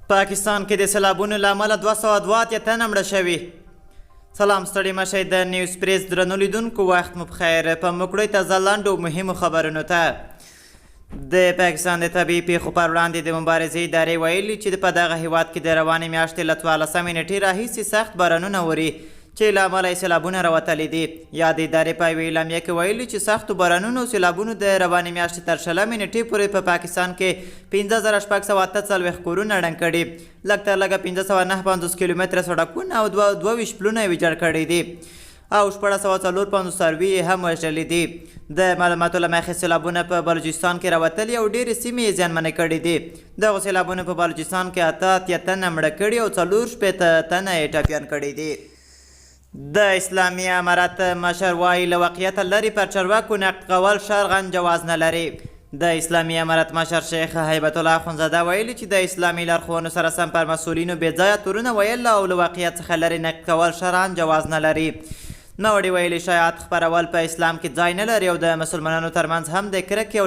پاکستان کې د سیلابونو له امله 202 تنه مړه شوي. سلام ستړي مشئ د نیوز پریس درنو لیدونکو، وخت مو بخیر. په موږ ته ځلانډو مهمو خبرونو ته د پاکستان د طبیعي پیښو پر وړاندې د مبارزې ادارې ویلي چې په دغه هیواد کې د روانې میاشتې له 14 نیټې راهیسې سخت بارانونه وري چې له امله یې سیلابونه راوتلي دي. یا د ادارې په یوې اعلامیه کې ویلي چې سختو بارانونو او سیلابونو د روانې میاشتې تر 20 نیټې پورې په پاکستان کې 15648 کورونه ړنګ کړي، لږ تر لږه 559 کیلومتره سړکونه او 22 پلونه یې ویجاړ کړي دي او 1454 څاروي یې هم وژلي دي. د معلوماتو له مخې سیلابونه په بلوچستان کې راوتلي او ډېرې سیمې یې زیانمنې کړي دي. دغو سیلابونو په بلوچستان کې 88 تنه مړه کړي او 460 تنه یې ټپیان کړي دي. د اسلامي امارت مشر وایي له واقعیت لرې پر چارواکو نقد کول شرعاً جواز نه لري. د اسلامي امارت مشر شیخ هیبت الله اخونزاده ویلي چې د اسلامي لارښوونو سره سم پر مسؤلینو بې ځایه تورونه ویل او له واقعیت څخه لرې نقد کول شرعاً جواز نه لري. نوړي ویلي شایعات خپرول په اسلام کې ځای نه لري او د مسلمانانو ترمنځ هم د کرکې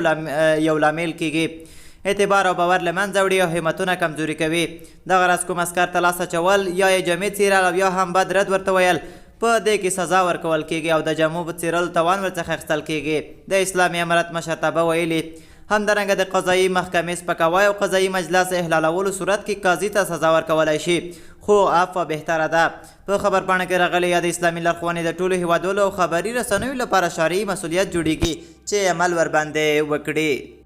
یو لامل کیږي. اعتبار او باور له منځه وړي او همتونه کمزوري کوي. دغه راز کوم عسکر ته لاس اچول یا یې جامې څیرل او یا هم بد رد ورته ویل په دې کې سزا ورکول کیږي او د جامو په څیرلو توان ورڅخه اخیستل کیږي. د اسلامي امارت مشرتابه ویلي همدارنګه د قضایي محکمې سپکاوی او قضایي مجلس احلالولو صورت کې قاضي ته سزا ورکولی شي، خو عفو بهتره ده. په خبرپاڼه کې راغلی یا د اسلامي لارښوونې د ټولو هیوادونو او خبري رسنیو لپاره شرعي مسؤلیت جوړیږي چې عمل ورباندې وکړي.